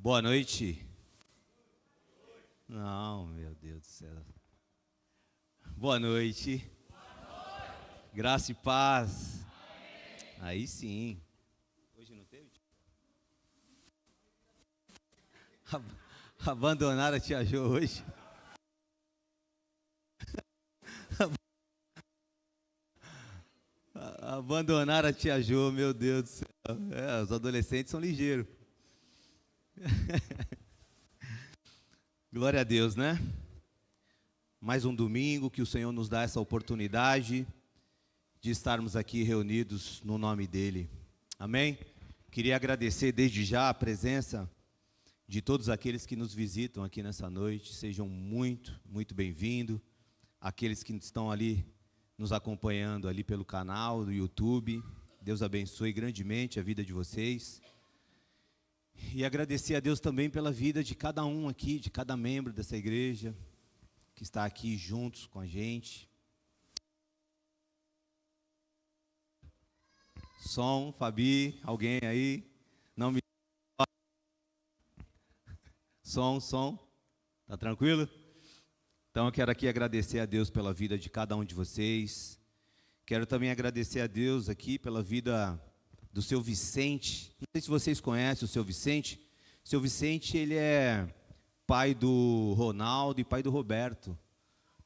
Boa noite. Não, meu Deus do céu. Boa noite. Graça e paz. Aí sim. Hoje não teve? Abandonaram a tia Jo hoje. Abandonaram a tia Jo, meu Deus do céu. Os adolescentes são ligeiros. Glória a Deus, né? Mais um domingo que o Senhor nos dá essa oportunidade de estarmos aqui reunidos no nome dEle. Amém? Queria agradecer desde já a presença de todos aqueles que nos visitam aqui nessa noite. Sejam muito bem-vindos. Aqueles que estão ali nos acompanhando ali pelo canal do YouTube. Deus abençoe grandemente a vida de vocês. E agradecer a Deus também pela vida de cada um aqui, de cada membro dessa igreja, que está aqui juntos com a gente. Som, Fabi, alguém aí? Não me... Som, tá tranquilo? Então eu quero aqui agradecer a Deus pela vida de cada um de vocês. Quero também agradecer a Deus aqui pela vida do seu Vicente. Não sei se vocês conhecem o seu Vicente. O seu Vicente, ele é pai do Ronaldo e pai do Roberto,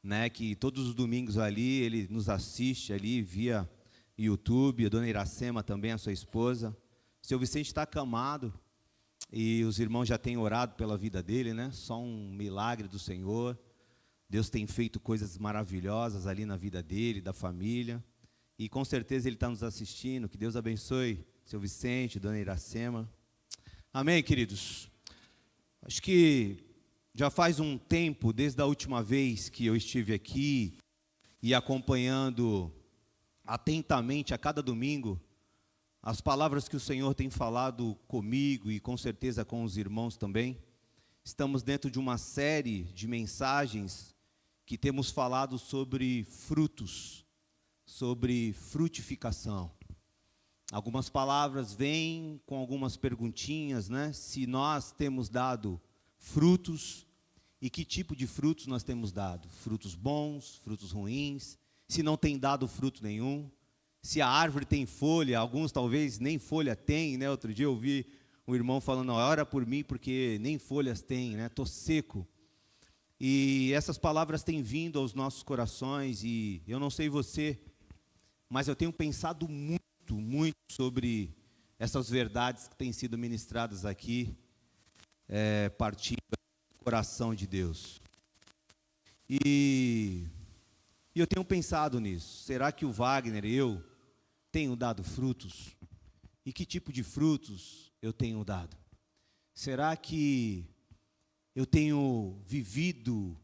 né? Que todos os domingos ali, ele nos assiste ali via YouTube. A dona Iracema também, a sua esposa. O seu Vicente está acamado e os irmãos já têm orado pela vida dele, né? Só um milagre do Senhor. Deus tem feito coisas maravilhosas ali na vida dele, da família. E com certeza ele está nos assistindo. Que Deus abençoe seu Vicente, dona Iracema. Amém, queridos? Acho que já faz um tempo, desde a última vez que eu estive aqui e acompanhando atentamente a cada domingo as palavras que o Senhor tem falado comigo e com certeza com os irmãos também. Estamos dentro de uma série de mensagens que temos falado sobre frutos, sobre frutificação. Algumas palavras vêm com algumas perguntinhas, né? Se nós temos dado frutos e que tipo de frutos nós temos dado? Frutos bons, frutos ruins? Se não tem dado fruto nenhum? Se a árvore tem folha, alguns talvez nem folha tem, né? Outro dia eu ouvi um irmão falando, ora por mim porque nem folhas tem, né? Estou seco. E essas palavras têm vindo aos nossos corações e eu não sei você, mas eu tenho pensado muito sobre essas verdades que têm sido ministradas aqui, partindo do coração de Deus. E eu tenho pensado nisso. Será que o Wagner e eu tenho dado frutos? E que tipo de frutos eu tenho dado? Será que eu tenho vivido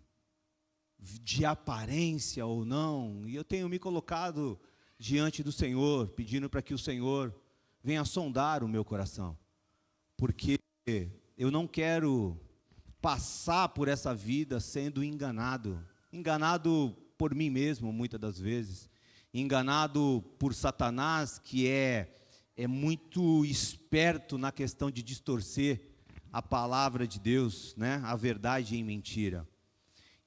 de aparência ou não? E eu tenho me colocado diante do Senhor, pedindo para que o Senhor venha sondar o meu coração. Porque eu não quero passar por essa vida sendo enganado. Enganado por mim mesmo, muitas das vezes. Enganado por Satanás, que é muito esperto na questão de distorcer a palavra de Deus, né? A verdade em mentira.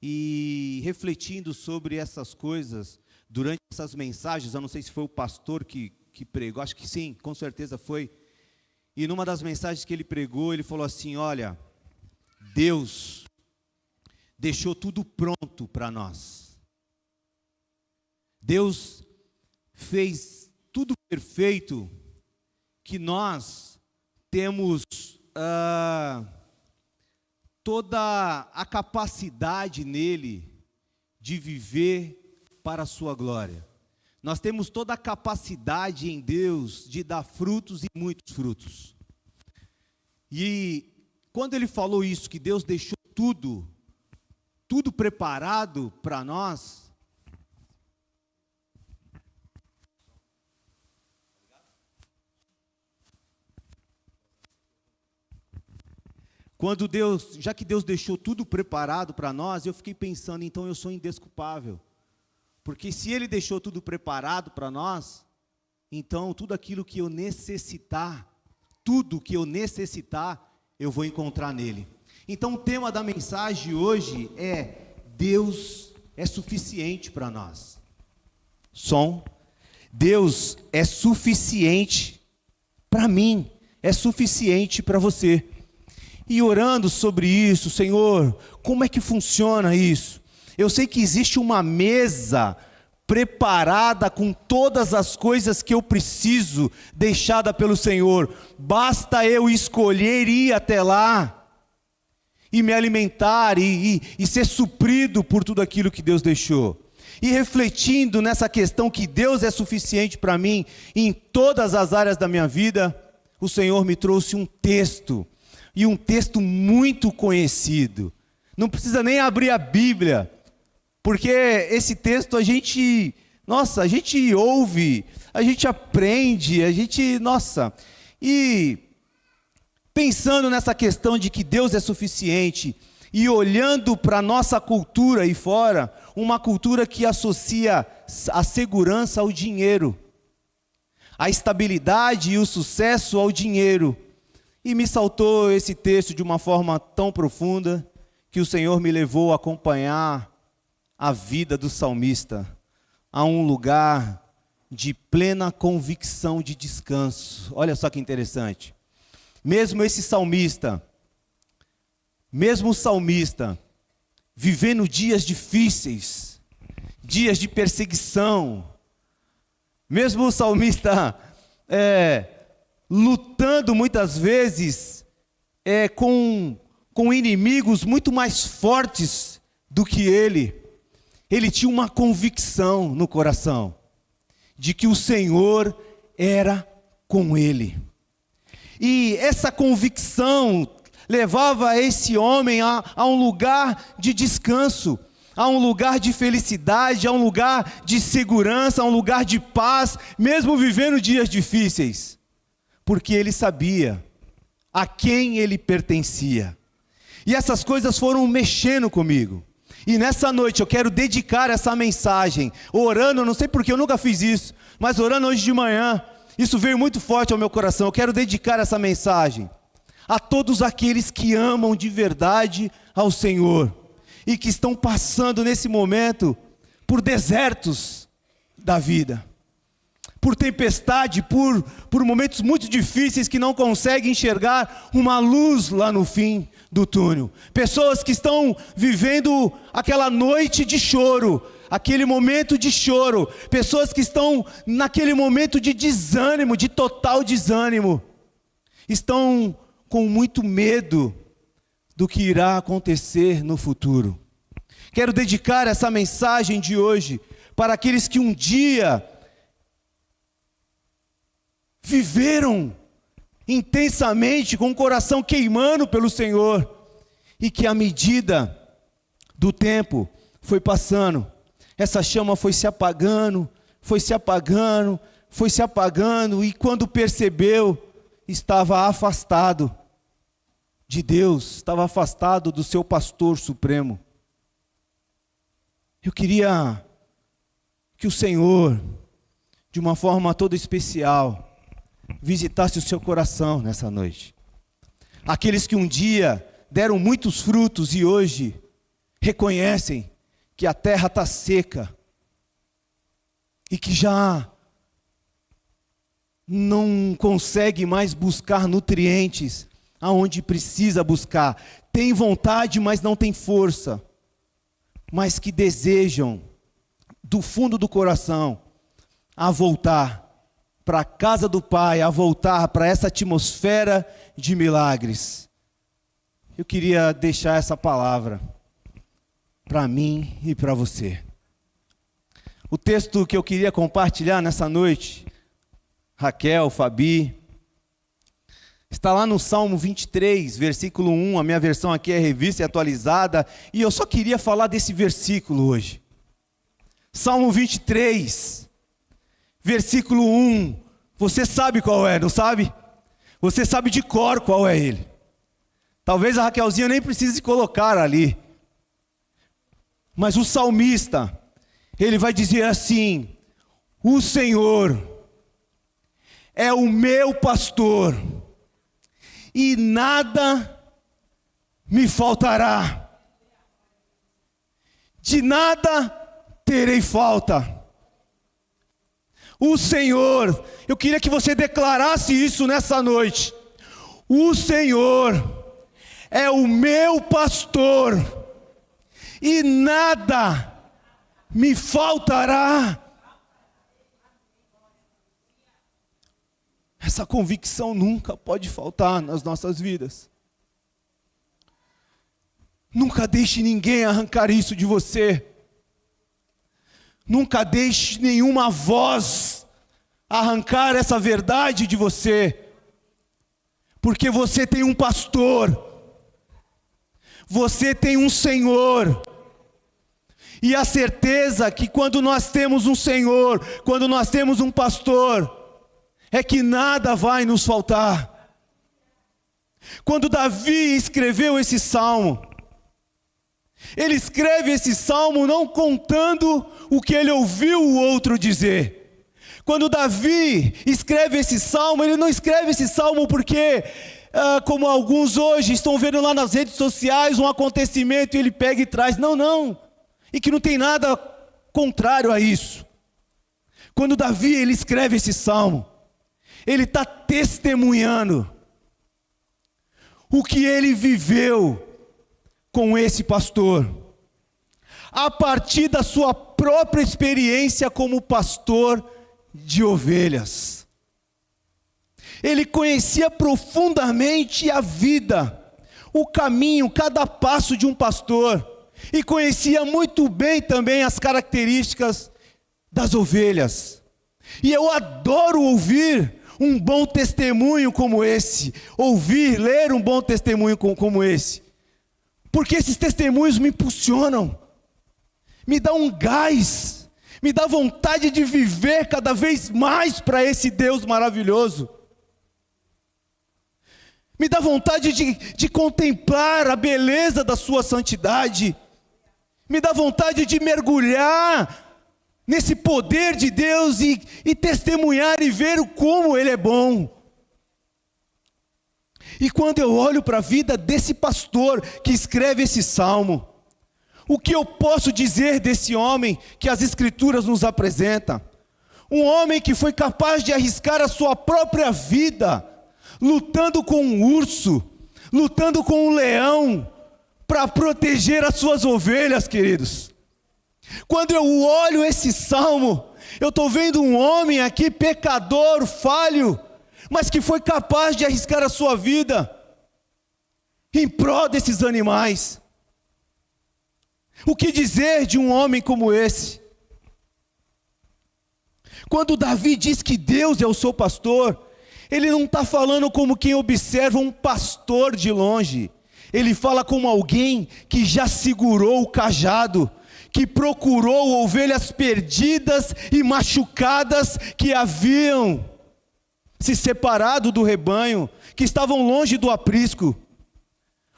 E refletindo sobre essas coisas, durante essas mensagens, eu não sei se foi o pastor que pregou, acho que sim, com certeza foi. E numa das mensagens que ele pregou, ele falou assim, olha, Deus deixou tudo pronto para nós. Deus fez tudo perfeito, que nós temos toda a capacidade nele de viver para a sua glória. Nós temos toda a capacidade em Deus de dar frutos e muitos frutos. E quando ele falou isso, que Deus deixou tudo preparado para nós, já que Deus deixou tudo preparado para nós, eu fiquei pensando, então eu sou indesculpável. Porque se Ele deixou tudo preparado para nós, então tudo aquilo que eu necessitar, eu vou encontrar nele. Então o tema da mensagem hoje é: Deus é suficiente para nós. Som. Deus é suficiente para mim, é suficiente para você. E orando sobre isso, Senhor, como é que funciona isso? Eu sei que existe uma mesa preparada com todas as coisas que eu preciso, deixada pelo Senhor. Basta eu escolher ir até lá e me alimentar e ser suprido por tudo aquilo que Deus deixou. E refletindo nessa questão que Deus é suficiente para mim em todas as áreas da minha vida, o Senhor me trouxe um texto, e um texto muito conhecido. Não precisa nem abrir a Bíblia, porque esse texto a gente ouve, a gente aprende, e pensando nessa questão de que Deus é suficiente, e olhando para a nossa cultura aí fora, uma cultura que associa a segurança ao dinheiro, a estabilidade e o sucesso ao dinheiro. E me saltou esse texto de uma forma tão profunda, que o Senhor me levou a acompanhar a vida do salmista, a um lugar de plena convicção de descanso. Olha só que interessante. Mesmo o salmista, vivendo dias difíceis, dias de perseguição, mesmo o salmista lutando muitas vezes com inimigos muito mais fortes do que ele tinha uma convicção no coração, de que o Senhor era com ele. E essa convicção levava esse homem a um lugar de descanso, a um lugar de felicidade, a um lugar de segurança, a um lugar de paz, mesmo vivendo dias difíceis, porque ele sabia a quem ele pertencia. E essas coisas foram mexendo comigo. E nessa noite eu quero dedicar essa mensagem, orando, não sei porque eu nunca fiz isso, mas orando hoje de manhã, isso veio muito forte ao meu coração. Eu quero dedicar essa mensagem a todos aqueles que amam de verdade ao Senhor e que estão passando nesse momento por desertos da vida, por tempestade, por momentos muito difíceis que não conseguem enxergar uma luz lá no fim do túnel. Pessoas que estão vivendo aquela noite de choro, aquele momento de choro. Pessoas que estão naquele momento de desânimo, de total desânimo. Estão com muito medo do que irá acontecer no futuro. Quero dedicar essa mensagem de hoje para aqueles que um dia viveram intensamente, com o coração queimando pelo Senhor, e que à medida do tempo foi passando, essa chama foi se apagando, e quando percebeu, estava afastado de Deus, estava afastado do seu pastor supremo. Eu queria que o Senhor, de uma forma toda especial, visitasse o seu coração nessa noite. Aqueles que um dia deram muitos frutos e hoje reconhecem que a terra está seca e que já não consegue mais buscar nutrientes aonde precisa buscar. Tem vontade, mas não tem força. Mas que desejam, do fundo do coração, a voltar para a casa do Pai, a voltar para essa atmosfera de milagres. Eu queria deixar essa palavra para mim e para você. O texto que eu queria compartilhar nessa noite, Raquel, Fabi, está lá no Salmo 23, versículo 1, a minha versão aqui é revista e atualizada, e eu só queria falar desse versículo hoje. Salmo 23, versículo 1, você sabe qual é, não sabe? Você sabe de cor qual é ele. Talvez a Raquelzinha nem precise colocar ali. Mas o salmista, ele vai dizer assim: o Senhor é o meu pastor, e nada me faltará. De nada terei falta. O Senhor, eu queria que você declarasse isso nessa noite. O Senhor é o meu pastor e nada me faltará. Essa convicção nunca pode faltar nas nossas vidas. Nunca deixe ninguém arrancar isso de você. Nunca deixe nenhuma voz arrancar essa verdade de você. Porque você tem um pastor. Você tem um Senhor. E a certeza que quando nós temos um Senhor, quando nós temos um pastor, é que nada vai nos faltar. Quando Davi escreveu esse salmo, ele escreve esse salmo não contando o que ele ouviu o outro dizer. Quando Davi escreve esse salmo, ele não escreve esse salmo porque, como alguns hoje estão vendo lá nas redes sociais, um acontecimento e ele pega e traz. Não. E que não tem nada contrário a isso. Quando Davi ele escreve esse salmo, ele está testemunhando o que ele viveu com esse pastor, a partir da sua própria experiência como pastor de ovelhas. Ele conhecia profundamente a vida, o caminho, cada passo de um pastor, e conhecia muito bem também as características das ovelhas. E eu adoro ouvir um bom testemunho como esse, ler um bom testemunho como esse, porque esses testemunhos me impulsionam, me dá um gás, me dá vontade de viver cada vez mais para esse Deus maravilhoso, me dá vontade de contemplar a beleza da sua santidade, me dá vontade de mergulhar nesse poder de Deus e testemunhar e ver como Ele é bom. E quando eu olho para a vida desse pastor que escreve esse salmo, o que eu posso dizer desse homem que as Escrituras nos apresentam? Um homem que foi capaz de arriscar a sua própria vida, lutando com um urso, lutando com um leão, para proteger as suas ovelhas, queridos. Quando eu olho esse salmo, eu estou vendo um homem aqui, pecador, falho, mas que foi capaz de arriscar a sua vida em prol desses animais. O que dizer de um homem como esse? Quando Davi diz que Deus é o seu pastor, ele não está falando como quem observa um pastor de longe. Ele fala como alguém que já segurou o cajado, que procurou ovelhas perdidas e machucadas que haviam se separado do rebanho, que estavam longe do aprisco.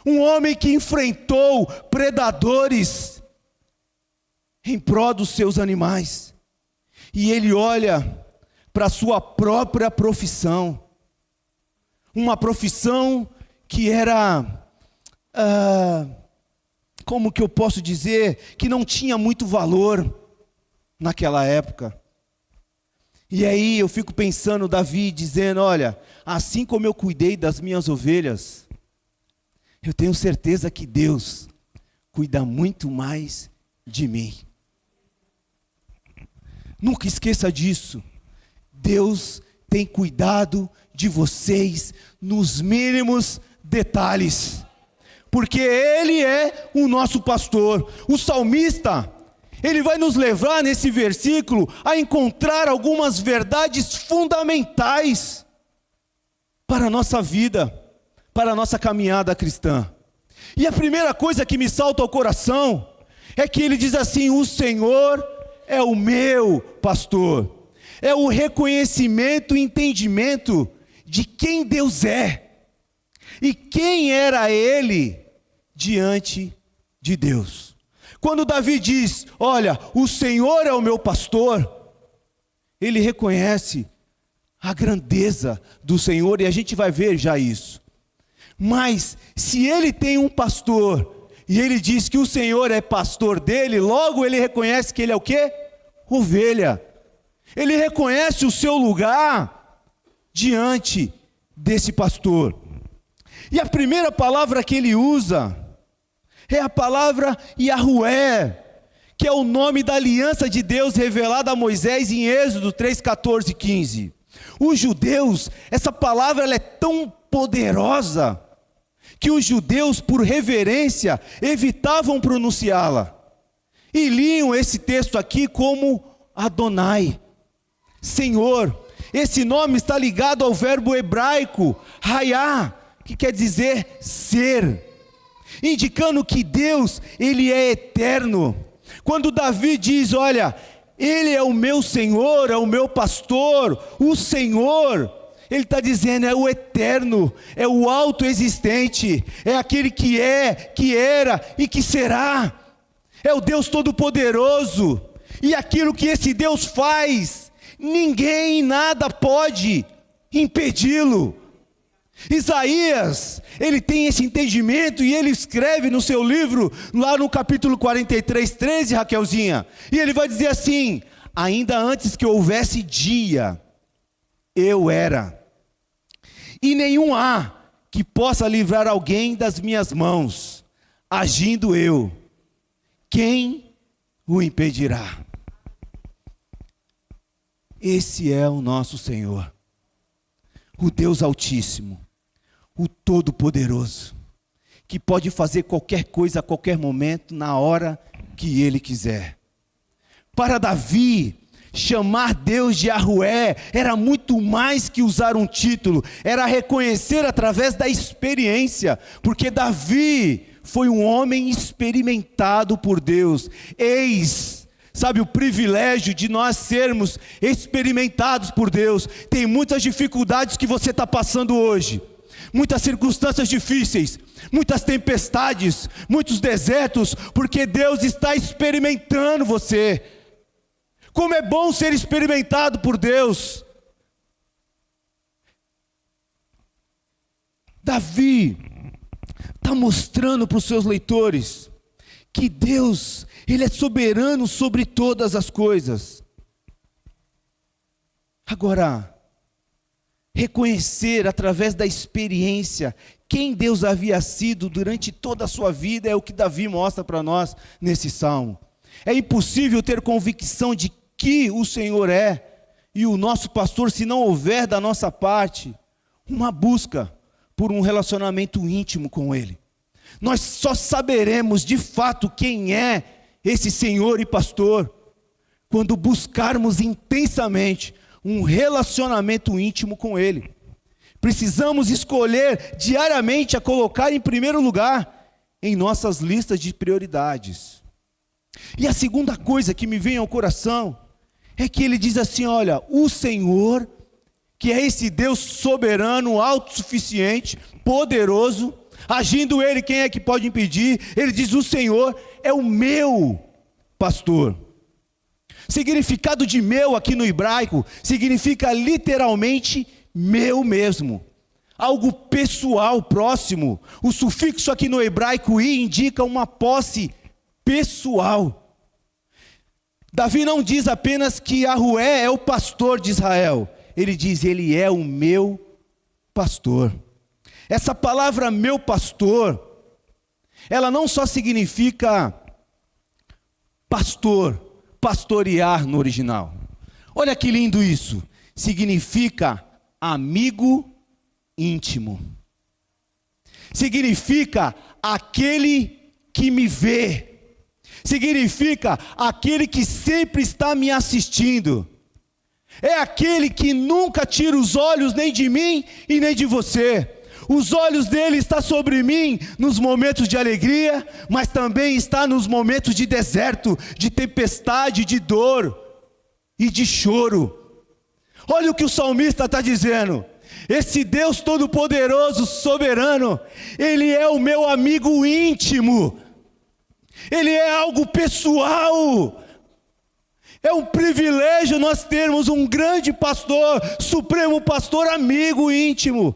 Um homem que enfrentou predadores em prol dos seus animais. E ele olha para a sua própria profissão. Uma profissão que era, como que eu posso dizer, que não tinha muito valor naquela época. E aí eu fico pensando, Davi dizendo, olha, assim como eu cuidei das minhas ovelhas, eu tenho certeza que Deus cuida muito mais de mim. Nunca esqueça disso. Deus tem cuidado de vocês nos mínimos detalhes, porque Ele é o nosso pastor. O salmista, ele vai nos levar nesse versículo a encontrar algumas verdades fundamentais para a nossa vida, para a nossa caminhada cristã. E a primeira coisa que me salta ao coração é que ele diz assim: o Senhor é o meu pastor. É o reconhecimento e entendimento de quem Deus é e quem era Ele diante de Deus. Quando Davi diz, olha, o Senhor é o meu pastor, ele reconhece a grandeza do Senhor, e a gente vai ver já isso. Mas se ele tem um pastor, e ele diz que o Senhor é pastor dele, logo ele reconhece que ele é o quê? Ovelha. Ele reconhece o seu lugar diante desse pastor. E a primeira palavra que ele usa é a palavra Yahué, que é o nome da aliança de Deus revelada a Moisés em Êxodo 3, 14 e 15. Os judeus, essa palavra ela é tão poderosa, que os judeus, por reverência, evitavam pronunciá-la. E liam esse texto aqui como Adonai, Senhor. Esse nome está ligado ao verbo hebraico, Hayá, que quer dizer ser, indicando que Deus, Ele é eterno. Quando Davi diz, olha, Ele é o meu Senhor, é o meu pastor, o Senhor, Ele está dizendo, é o eterno, é o autoexistente, é aquele que é, que era e que será, é o Deus Todo-Poderoso, e aquilo que esse Deus faz, ninguém, nada pode impedi-lo. Isaías, ele tem esse entendimento e ele escreve no seu livro, lá no capítulo 43, 13, Raquelzinha, e ele vai dizer assim, ainda antes que houvesse dia, eu era, e nenhum há que possa livrar alguém das minhas mãos, agindo eu, quem o impedirá? Esse é o nosso Senhor, o Deus Altíssimo, o Todo-Poderoso, que pode fazer qualquer coisa a qualquer momento, na hora que Ele quiser. Para Davi, chamar Deus de Yahué era muito mais que usar um título, era reconhecer através da experiência, porque Davi foi um homem experimentado por Deus. Sabe, o privilégio de nós sermos experimentados por Deus. Tem muitas dificuldades que você está passando hoje, muitas circunstâncias difíceis, muitas tempestades, muitos desertos, porque Deus está experimentando você. Como é bom ser experimentado por Deus. Davi está mostrando para os seus leitores que Deus, Ele é soberano sobre todas as coisas. Agora, reconhecer através da experiência quem Deus havia sido durante toda a sua vida é o que Davi mostra para nós nesse salmo. É impossível ter convicção de que o Senhor é e o nosso pastor se não houver da nossa parte uma busca por um relacionamento íntimo com Ele. Nós só saberemos de fato quem é esse Senhor e pastor quando buscarmos intensamente um relacionamento íntimo com Ele. Precisamos escolher diariamente a colocar em primeiro lugar em nossas listas de prioridades. E a segunda coisa que me vem ao coração é que ele diz assim, olha, o Senhor, que é esse Deus soberano, autossuficiente, poderoso, agindo Ele, quem é que pode impedir? Ele diz, o Senhor é o meu pastor. Significado de meu aqui no hebraico, significa literalmente meu mesmo, algo pessoal, próximo. O sufixo aqui no hebraico i indica uma posse pessoal. Davi não diz apenas que Yahué é o pastor de Israel, ele diz, ele é o meu pastor. Essa palavra meu pastor, ela não só significa pastor, pastorear no original. Olha que lindo isso. Significa amigo íntimo. Significa aquele que me vê. Significa aquele que sempre está me assistindo. É aquele que nunca tira os olhos nem de mim e nem de você. Os olhos dele estão sobre mim nos momentos de alegria, mas também está nos momentos de deserto, de tempestade, de dor e de choro. Olha o que o salmista está dizendo. Esse Deus todo-poderoso, soberano, Ele é o meu amigo íntimo. Ele é algo pessoal. É um privilégio nós termos um grande pastor, supremo pastor, amigo íntimo.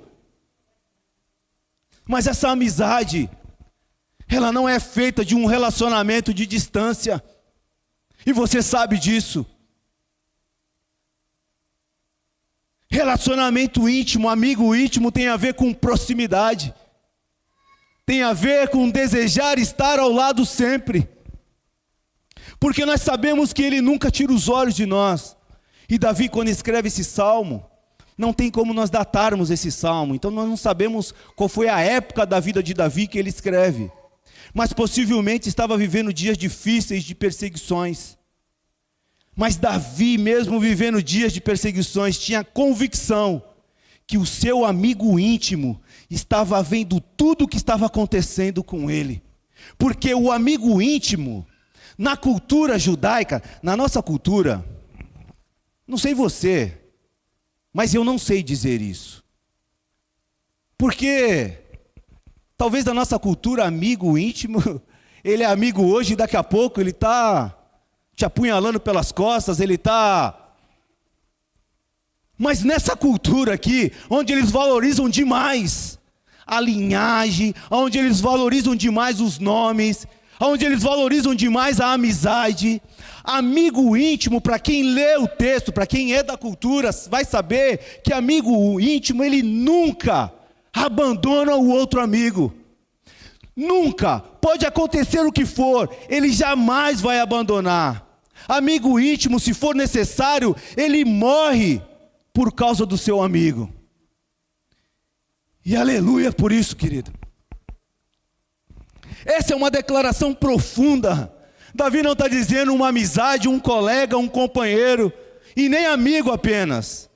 Mas essa amizade, ela não é feita de um relacionamento de distância. E você sabe disso. Relacionamento íntimo, amigo íntimo, tem a ver com proximidade. Tem a ver com desejar estar ao lado sempre. Porque nós sabemos que Ele nunca tira os olhos de nós. E Davi, quando escreve esse salmo, não tem como nós datarmos esse salmo. Então nós não sabemos qual foi a época da vida de Davi que ele escreve. Mas possivelmente estava vivendo dias difíceis de perseguições. Mas Davi, mesmo vivendo dias de perseguições, tinha convicção que o seu amigo íntimo estava vendo tudo o que estava acontecendo com ele. Porque o amigo íntimo, na cultura judaica, na nossa cultura, não sei você, mas eu não sei dizer isso. Porque talvez na nossa cultura, amigo íntimo, ele é amigo hoje e daqui a pouco ele está te apunhalando pelas costas, ele está... Mas nessa cultura aqui, onde eles valorizam demais a linhagem, onde eles valorizam demais os nomes, onde eles valorizam demais a amizade, amigo íntimo, para quem lê o texto, para quem é da cultura, vai saber que amigo íntimo, ele nunca abandona o outro amigo. Nunca, pode acontecer o que for, ele jamais vai abandonar. Amigo íntimo, se for necessário, ele morre por causa do seu amigo. E aleluia por isso, querido. Essa é uma declaração profunda. Davi não está dizendo uma amizade, um colega, um companheiro, e nem amigo apenas.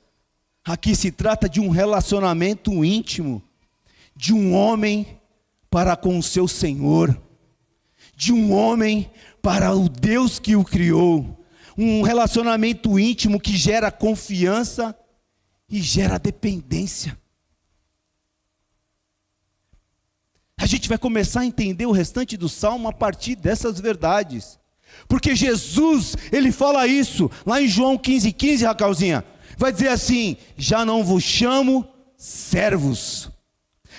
Aqui se trata de um relacionamento íntimo, de um homem para com o seu Senhor, de um homem para o Deus que o criou, um relacionamento íntimo que gera confiança e gera dependência. A gente vai começar a entender o restante do salmo a partir dessas verdades. Porque Jesus, ele fala isso, lá em João 15:15, Raquelzinha, vai dizer assim: já não vos chamo servos,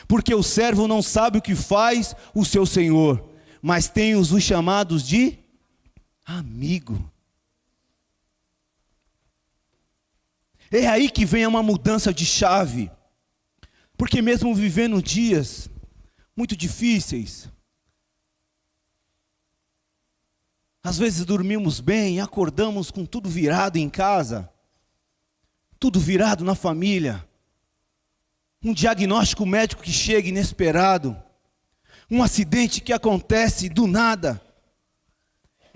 porque o servo não sabe o que faz o seu senhor, mas tenho os chamados de amigo. É aí que vem uma mudança de chave, porque mesmo vivendo dias muito difíceis, às vezes dormimos bem, acordamos com tudo virado em casa, tudo virado na família, um diagnóstico médico que chega inesperado, um acidente que acontece do nada.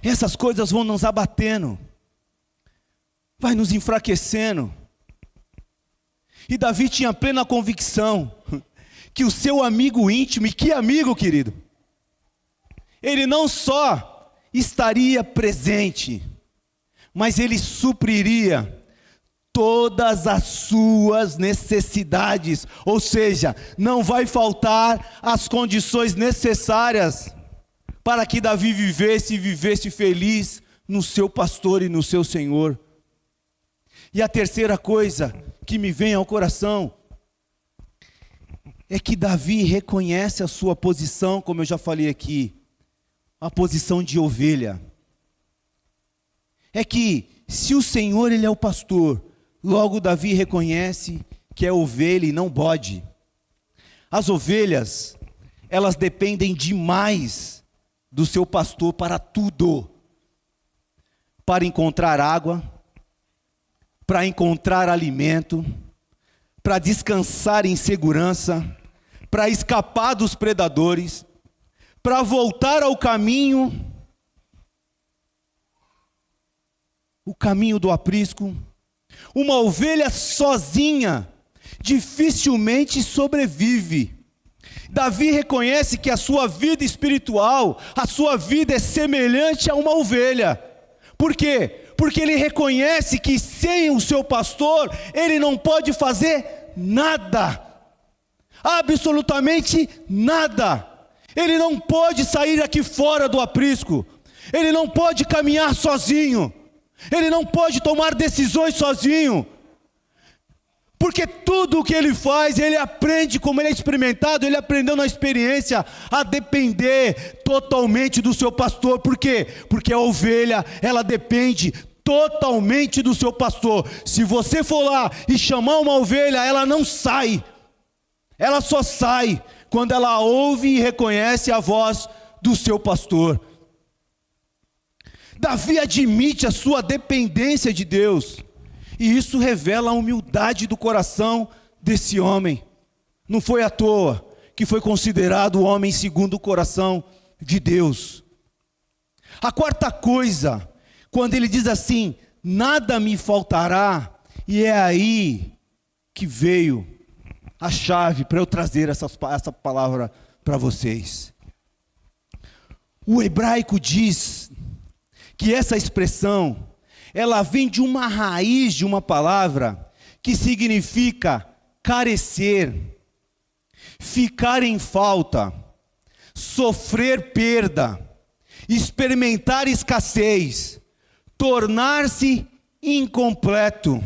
Essas coisas vão nos abatendo, vai nos enfraquecendo. E Davi tinha plena convicção que o seu amigo íntimo, e que amigo, querido, ele não só estaria presente, mas ele supriria todas as suas necessidades, ou seja, não vai faltar as condições necessárias para que Davi vivesse feliz no seu pastor e no seu Senhor. E a terceira coisa que me vem ao coração é que Davi reconhece a sua posição, como eu já falei aqui, a posição de ovelha. É que se o Senhor ele é o pastor, logo Davi reconhece que é ovelha e não bode. As ovelhas, elas dependem demais do seu pastor para tudo. Para encontrar água, para encontrar alimento, para descansar em segurança, para escapar dos predadores, para voltar ao caminho, o caminho do aprisco. Uma ovelha sozinha dificilmente sobrevive. Davi reconhece que a sua vida espiritual, a sua vida é semelhante a uma ovelha. Por quê? Porque ele reconhece que sem o seu pastor, ele não pode fazer nada. Absolutamente nada. Ele não pode sair aqui fora do aprisco. Ele não pode caminhar sozinho. Ele não pode tomar decisões sozinho. Porque tudo o que ele faz, ele aprende, como ele é experimentado, ele aprendeu na experiência a depender totalmente do seu pastor. Por quê? Porque a ovelha, ela depende totalmente do seu pastor. Se você for lá e chamar uma ovelha, ela não sai. Ela só sai quando ela ouve e reconhece a voz do seu pastor. Davi admite a sua dependência de Deus. E isso revela a humildade do coração desse homem. Não foi à toa que foi considerado o homem segundo o coração de Deus. A quarta coisa, quando ele diz assim, nada me faltará, e é aí que veio a chave para eu trazer essa palavra para vocês. O hebraico diz que essa expressão, ela vem de uma raiz de uma palavra que significa carecer, ficar em falta, sofrer perda, experimentar escassez, tornar-se incompleto.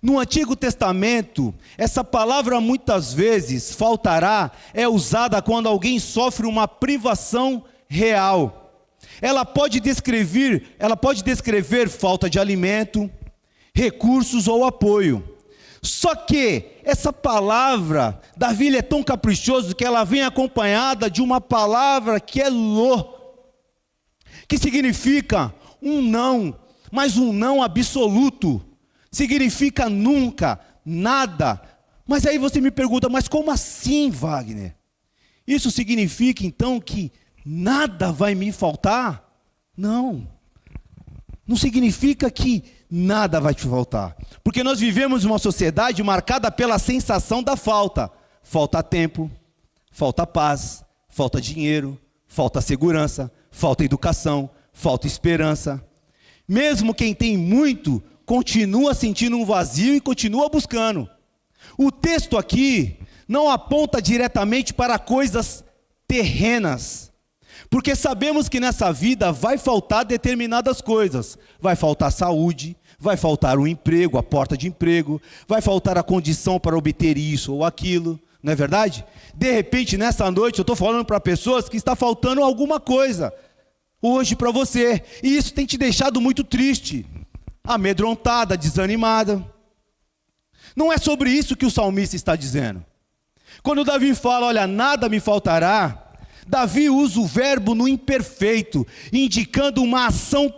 No Antigo Testamento, essa palavra muitas vezes, faltará, é usada quando alguém sofre uma privação real. Ela pode descrever falta de alimento, recursos ou apoio. Só que essa palavra, Davi é tão caprichoso que ela vem acompanhada de uma palavra que é lo, que significa um não, mas um não absoluto. Significa nunca, nada. Mas aí você me pergunta, mas como assim, Wagner? Isso significa então que nada vai me faltar? Não. Não significa que nada vai te faltar. Porque nós vivemos uma sociedade marcada pela sensação da falta. Falta tempo, falta paz, falta dinheiro, falta segurança, falta educação, falta esperança. Mesmo quem tem muito, continua sentindo um vazio e continua buscando. O texto aqui não aponta diretamente para coisas terrenas, porque sabemos que nessa vida vai faltar determinadas coisas. Vai faltar saúde, vai faltar o emprego, a porta de emprego, vai faltar a condição para obter isso ou aquilo, não é verdade? De repente, nessa noite, eu estou falando para pessoas que está faltando alguma coisa hoje para você, e isso tem te deixado muito triste, amedrontada, desanimada. Não é sobre isso que o salmista está dizendo. Quando Davi fala, olha, nada me faltará, Davi usa o verbo no imperfeito, indicando uma ação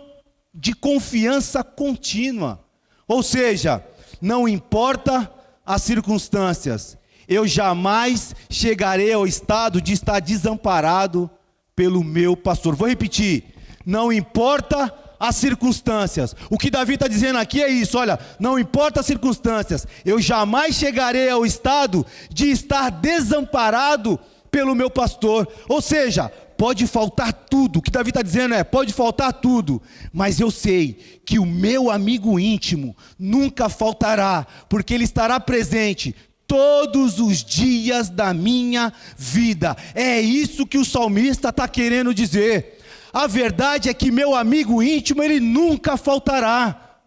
de confiança contínua. Ou seja, não importa as circunstâncias, eu jamais chegarei ao estado de estar desamparado pelo meu pastor. Vou repetir, não importa as circunstâncias. O que Davi está dizendo aqui é isso, olha, não importa as circunstâncias, eu jamais chegarei ao estado de estar desamparado pelo meu pastor. Ou seja, pode faltar tudo. O que Davi está dizendo é, pode faltar tudo, mas eu sei que o meu amigo íntimo nunca faltará, porque ele estará presente todos os dias da minha vida. É isso que o salmista está querendo dizer. A verdade é que meu amigo íntimo, ele nunca faltará.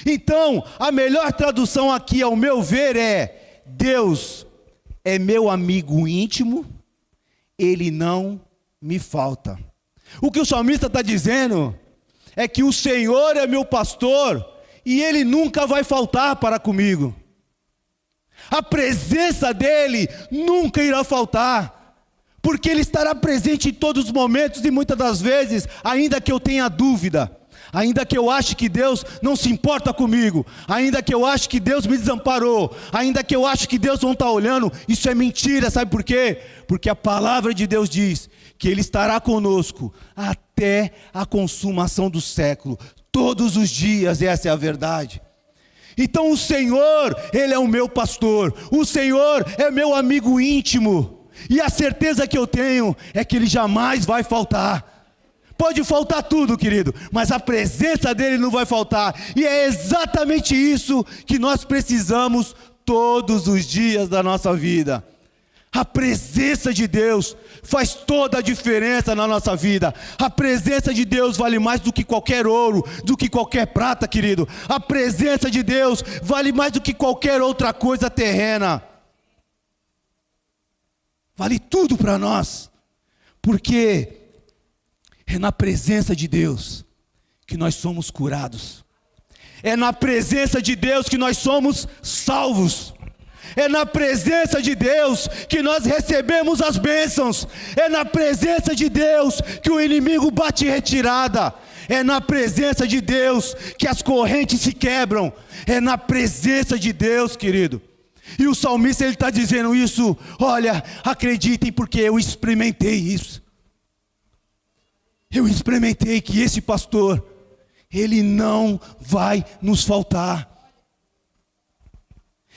Então, a melhor tradução aqui, ao meu ver, é: Deus é meu amigo íntimo, ele não me falta. O que o salmista está dizendo é que o Senhor é meu pastor e ele nunca vai faltar para comigo. A presença dele nunca irá faltar, porque ele estará presente em todos os momentos e muitas das vezes, ainda que eu tenha dúvida, ainda que eu ache que Deus não se importa comigo, ainda que eu ache que Deus me desamparou, ainda que eu ache que Deus não está olhando, isso é mentira, sabe por quê? Porque a palavra de Deus diz que Ele estará conosco até a consumação do século, todos os dias, essa é a verdade. Então o Senhor, Ele é o meu pastor, o Senhor é meu amigo íntimo, e a certeza que eu tenho é que Ele jamais vai faltar. Pode faltar tudo, querido, mas a presença dele não vai faltar. E é exatamente isso que nós precisamos todos os dias da nossa vida. A presença de Deus faz toda a diferença na nossa vida. A presença de Deus vale mais do que qualquer ouro, do que qualquer prata, querido. A presença de Deus vale mais do que qualquer outra coisa terrena. Vale tudo para nós, porque é na presença de Deus que nós somos curados. É na presença de Deus que nós somos salvos. É na presença de Deus que nós recebemos as bênçãos. É na presença de Deus que o inimigo bate em retirada. É na presença de Deus que as correntes se quebram. É na presença de Deus, querido. E o salmista, ele está dizendo isso. Olha, acreditem, porque eu experimentei isso. Eu experimentei que esse pastor, ele não vai nos faltar.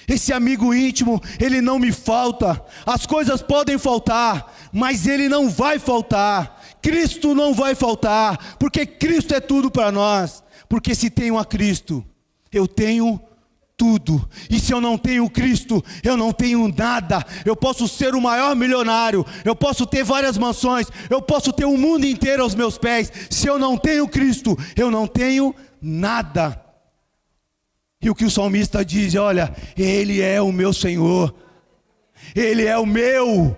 Esse amigo íntimo, ele não me falta. As coisas podem faltar, mas ele não vai faltar. Cristo não vai faltar, porque Cristo é tudo para nós. Porque se tenho a Cristo, eu tenho tudo. E se eu não tenho Cristo, eu não tenho nada. Eu posso ser o maior milionário, eu posso ter várias mansões, eu posso ter o mundo inteiro aos meus pés. Se eu não tenho Cristo, eu não tenho nada. E o que o salmista diz, olha, Ele é o meu Senhor, Ele é o meu.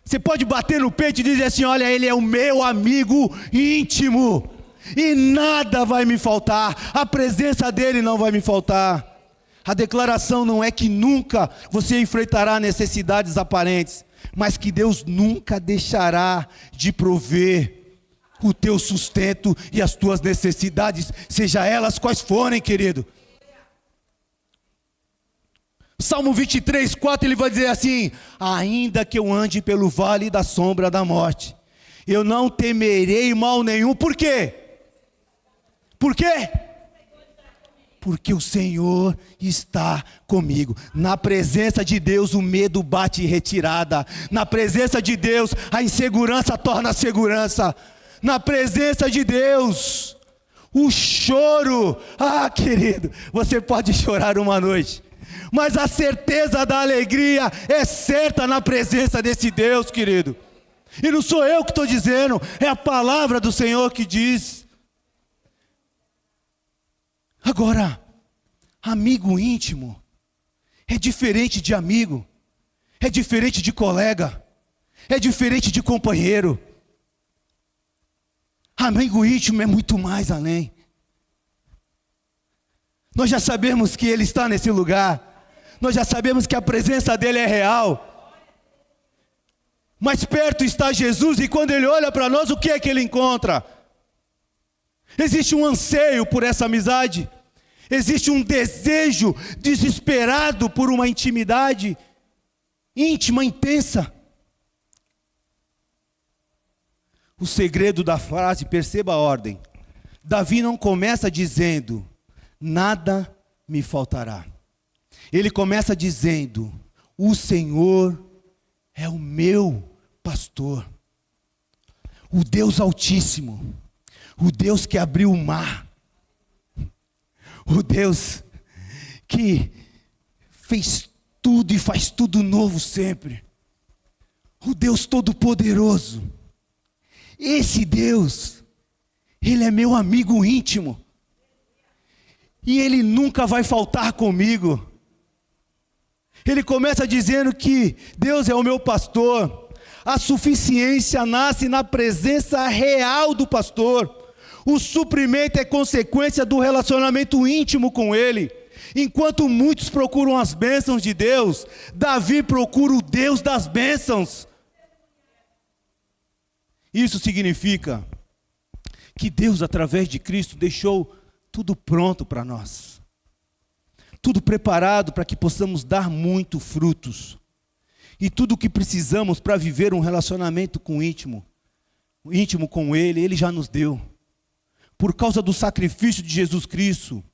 Você pode bater no peito e dizer assim, olha, Ele é o meu amigo íntimo, e nada vai me faltar, a presença dEle não vai me faltar. A declaração não é que nunca você enfrentará necessidades aparentes, mas que Deus nunca deixará de prover o teu sustento e as tuas necessidades, seja elas quais forem, querido. Salmo 23, 4, ele vai dizer assim, ainda que eu ande pelo vale da sombra da morte, eu não temerei mal nenhum. Por quê? Por quê? Porque o Senhor está comigo. Na presença de Deus o medo bate em retirada. Na presença de Deus a insegurança torna segurança. Na presença de Deus o choro, querido, você pode chorar uma noite, mas a certeza da alegria é certa na presença desse Deus, querido. E não sou eu que estou dizendo, é a palavra do Senhor que diz. Agora, amigo íntimo é diferente de amigo, é diferente de colega, é diferente de companheiro. Amigo íntimo é muito mais além. Nós já sabemos que Ele está nesse lugar. Nós já sabemos que a presença dEle é real. Mas perto está Jesus, e quando Ele olha para nós, o que é que Ele encontra? Existe um anseio por essa amizade. Existe um desejo desesperado por uma intimidade íntima, intensa. O segredo da frase, perceba a ordem. Davi não começa dizendo, nada me faltará. Ele começa dizendo, o Senhor é o meu pastor. O Deus Altíssimo, o Deus que abriu o mar, o Deus que fez tudo e faz tudo novo sempre, o Deus Todo-Poderoso. Esse Deus, Ele é meu amigo íntimo, e Ele nunca vai faltar comigo. Ele começa dizendo que Deus é o meu pastor. A suficiência nasce na presença real do pastor. O suprimento é consequência do relacionamento íntimo com Ele. Enquanto muitos procuram as bênçãos de Deus, Davi procura o Deus das bênçãos. Isso significa que Deus, através de Cristo, deixou tudo pronto para nós. Tudo preparado para que possamos dar muito frutos. E tudo o que precisamos para viver um relacionamento íntimo com Ele, Ele já nos deu. Por causa do sacrifício de Jesus Cristo,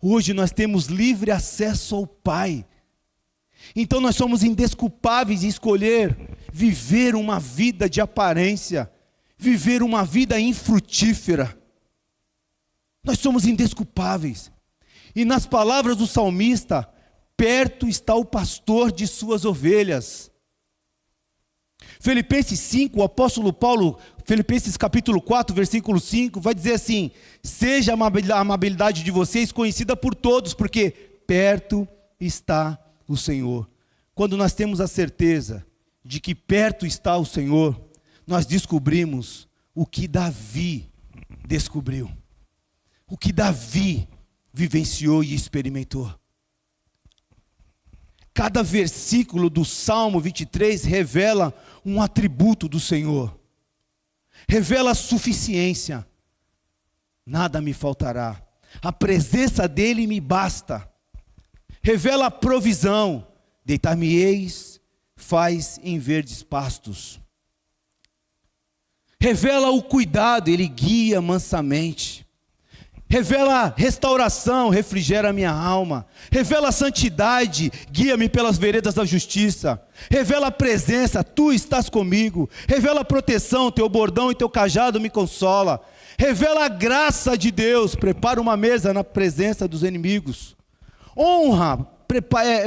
hoje nós temos livre acesso ao Pai. Então nós somos indesculpáveis em escolher viver uma vida de aparência, viver uma vida infrutífera. Nós somos indesculpáveis. E nas palavras do salmista, perto está o pastor de suas ovelhas. Filipenses 5, o apóstolo Paulo, Filipenses capítulo 4, versículo 5, vai dizer assim: seja a amabilidade de vocês conhecida por todos, porque perto está o Senhor. Quando nós temos a certeza de que perto está o Senhor, nós descobrimos o que Davi descobriu, o que Davi vivenciou e experimentou. Cada versículo do Salmo 23 revela um atributo do Senhor, revela a suficiência. Nada me faltará, a presença dEle me basta. Revela a provisão, deitar-me-eis, faz em verdes pastos. Revela o cuidado, Ele guia mansamente. Revela restauração, refrigera a minha alma. Revela a santidade, guia-me pelas veredas da justiça. Revela a presença, tu estás comigo. Revela a proteção, teu bordão e teu cajado me consola. Revela a graça de Deus, prepara uma mesa na presença dos inimigos. Honra,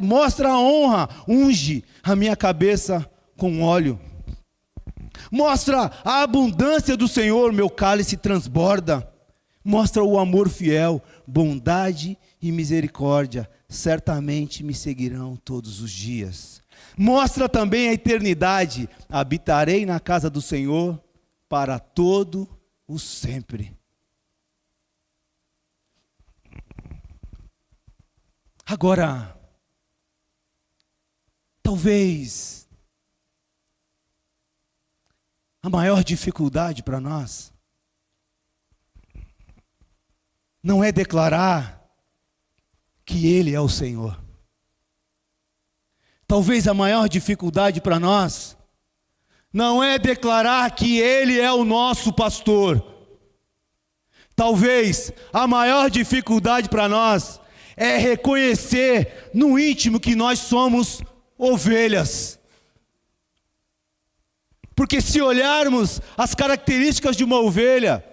mostra a honra, unge a minha cabeça com óleo. Mostra a abundância do Senhor, meu cálice transborda. Mostra o amor fiel, bondade e misericórdia, certamente me seguirão todos os dias. Mostra também a eternidade, habitarei na casa do Senhor para todo o sempre. Agora, talvez a maior dificuldade para nós não é declarar que Ele é o Senhor. Talvez a maior dificuldade para nós não é declarar que Ele é o nosso pastor. Talvez a maior dificuldade para nós é reconhecer no íntimo que nós somos ovelhas. Porque se olharmos as características de uma ovelha,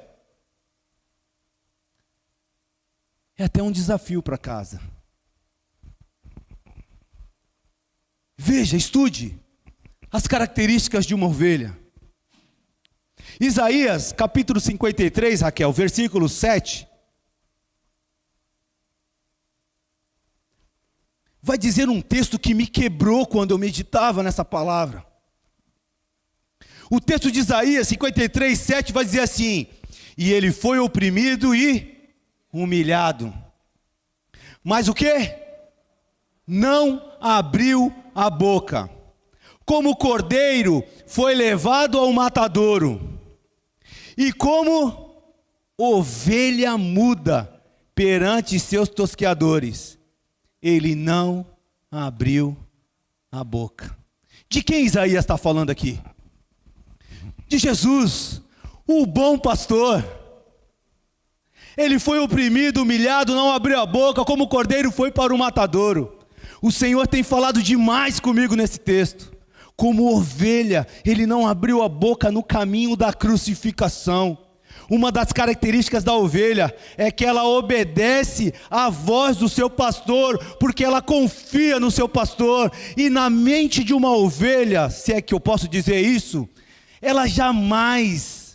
é até um desafio para casa. Veja, estude as características de uma ovelha. Isaías, capítulo 53, Raquel, versículo 7. Vai dizer um texto que me quebrou quando eu meditava nessa palavra. O texto de Isaías 53, 7 vai dizer assim: e ele foi oprimido e humilhado, mas o quê? Não abriu a boca. Como cordeiro foi levado ao matadouro, e como ovelha muda perante seus tosqueadores, ele não abriu a boca. De quem Isaías está falando aqui? De Jesus, o bom pastor. Ele foi oprimido, humilhado, não abriu a boca, como o cordeiro foi para o matadouro. O Senhor tem falado demais comigo nesse texto. Como ovelha, Ele não abriu a boca no caminho da crucificação. Uma das características da ovelha é que ela obedece à voz do seu pastor, porque ela confia no seu pastor. E na mente de uma ovelha, se é que eu posso dizer isso, ela jamais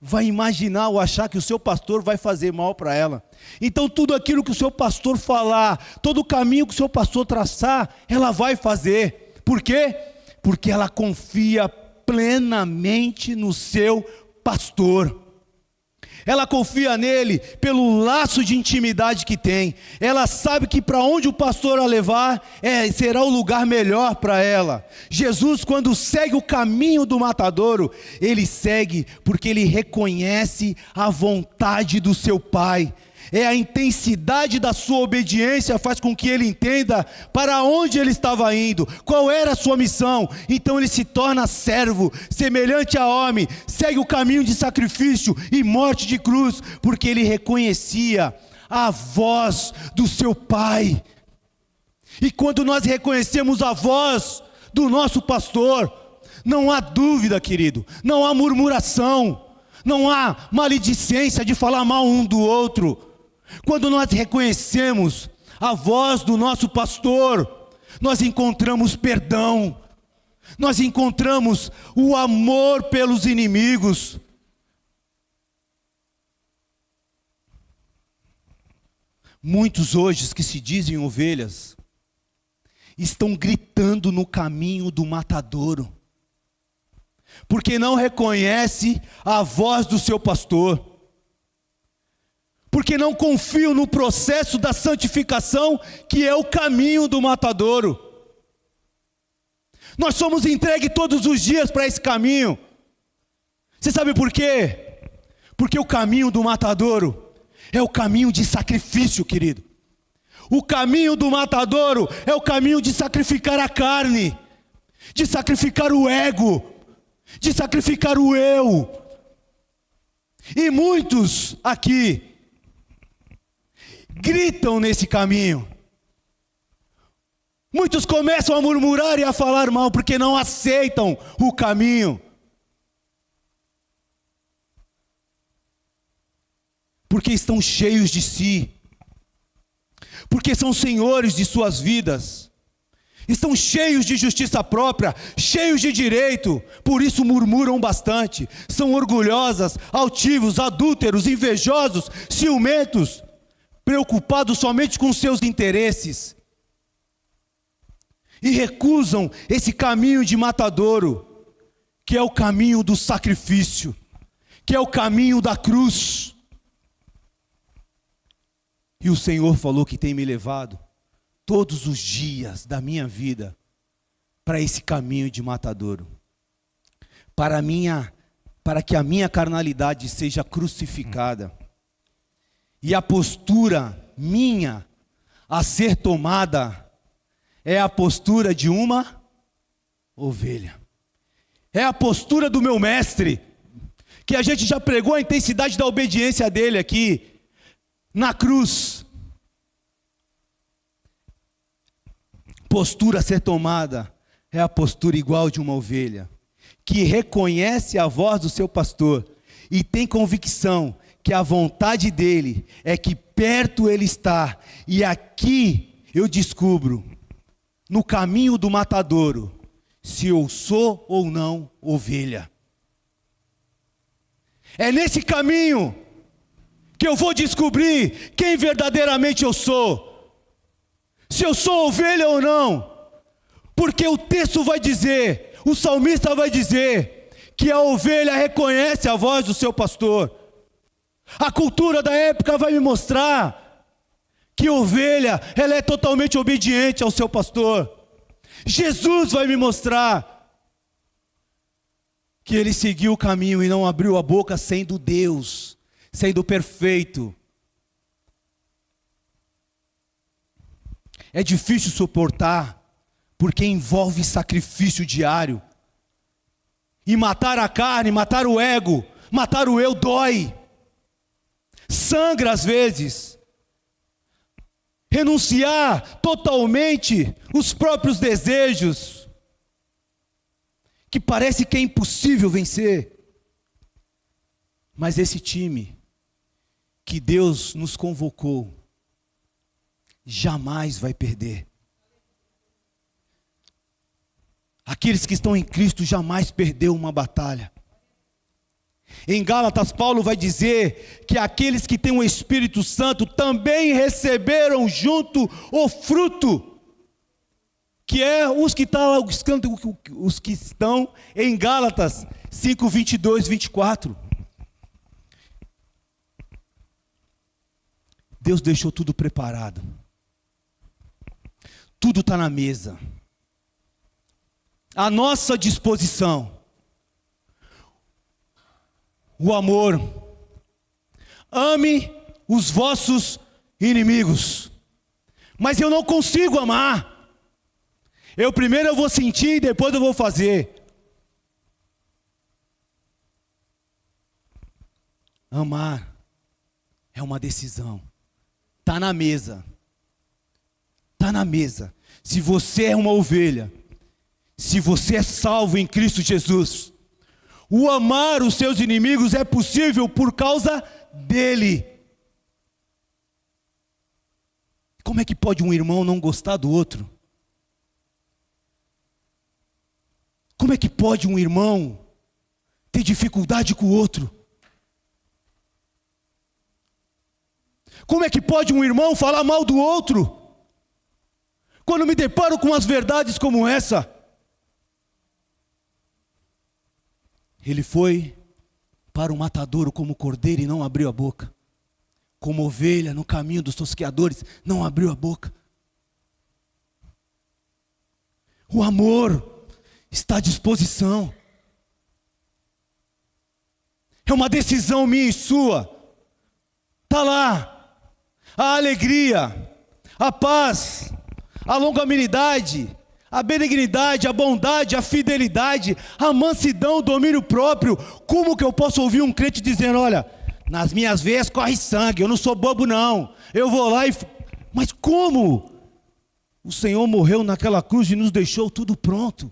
vai imaginar ou achar que o seu pastor vai fazer mal para ela. Então tudo aquilo que o seu pastor falar, todo o caminho que o seu pastor traçar, ela vai fazer. Por quê? Porque ela confia plenamente no seu pastor. Ela confia nele pelo laço de intimidade que tem. Ela sabe que para onde o pastor a levar, será o lugar melhor para ela. Jesus, quando segue o caminho do matadouro, ele segue porque ele reconhece a vontade do seu Pai. É a intensidade da sua obediência faz com que ele entenda para onde ele estava indo, qual era a sua missão. Então ele se torna servo, semelhante a homem, segue o caminho de sacrifício e morte de cruz, porque ele reconhecia a voz do seu Pai. E quando nós reconhecemos a voz do nosso pastor, não há dúvida, querido, não há murmuração, não há maledicência de falar mal um do outro. Quando nós reconhecemos a voz do nosso pastor, nós encontramos perdão, Nós encontramos o amor pelos inimigos. Muitos hoje que se dizem ovelhas estão gritando no caminho do matadouro, porque não reconhece a voz do seu pastor, porque não confiam no processo da santificação, que é o caminho do matadouro. Nós somos entregues todos os dias para esse caminho. Você sabe por quê? Porque o caminho do matadouro é o caminho de sacrifício, querido. O caminho do matadouro é o caminho de sacrificar a carne, de sacrificar o ego, de sacrificar o eu. E muitos aqui gritam nesse caminho. Muitos começam a murmurar e a falar mal porque não aceitam o caminho. Porque estão cheios de si. Porque são senhores de suas vidas. Estão cheios de justiça própria, cheios de direito, por isso murmuram bastante. São orgulhosas, altivos, adúlteros, invejosos, ciumentos, preocupados somente com seus interesses. E recusam esse caminho de matadouro, que é o caminho do sacrifício, que é o caminho da cruz. E o Senhor falou que tem me levado todos os dias da minha vida para esse caminho de matadouro, para que a minha carnalidade seja crucificada, e a postura minha a ser tomada é a postura de uma ovelha. É a postura do meu mestre, que a gente já pregou a intensidade da obediência dele aqui, na cruz. Postura a ser tomada é a postura igual de uma ovelha, que reconhece a voz do seu pastor e tem convicção que a vontade dele é que perto ele está. E aqui eu descubro, no caminho do matadouro, se eu sou ou não ovelha. É nesse caminho que eu vou descobrir quem verdadeiramente eu sou, se eu sou ovelha ou não, porque o texto vai dizer, o salmista vai dizer, que a ovelha reconhece a voz do seu pastor. A cultura da época vai me mostrar que ovelha, ela é totalmente obediente ao seu pastor. Jesus vai me mostrar que ele seguiu o caminho e não abriu a boca sendo Deus, sendo perfeito. É difícil suportar, porque envolve sacrifício diário. E matar a carne, matar o ego, matar o eu dói. Sangra às vezes. Renunciar totalmente os próprios desejos, que parece que é impossível vencer. Mas esse time que Deus nos convocou jamais vai perder. Aqueles que estão em Cristo jamais perdeu uma batalha. Em Gálatas, Paulo vai dizer que aqueles que têm o Espírito Santo também receberam junto o fruto, que é os que estão em Gálatas 5, 22, 24. Deus deixou tudo preparado. Tudo está na mesa. À nossa disposição. O amor. Ame os vossos inimigos. Mas eu não consigo amar. Primeiro eu vou sentir e depois eu vou fazer. Amar é uma decisão. Está na mesa. Está na mesa. Se você é uma ovelha, se você é salvo em Cristo Jesus, o amar os seus inimigos é possível por causa dele. Como é que pode um irmão não gostar do outro? Como é que pode um irmão ter dificuldade com o outro? Como é que pode um irmão falar mal do outro? Quando me deparo com as verdades como essa. Ele foi para o matadouro como cordeiro e não abriu a boca. Como ovelha no caminho dos tosqueadores, não abriu a boca. O amor está à disposição. É uma decisão minha e sua. Está lá. A alegria, a paz, a longanimidade, a benignidade, a bondade, a fidelidade, a mansidão, o domínio próprio. Como que eu posso ouvir um crente dizendo, olha, nas minhas veias corre sangue, eu não sou bobo não, eu vou lá e... Mas como? O Senhor morreu naquela cruz e nos deixou tudo pronto.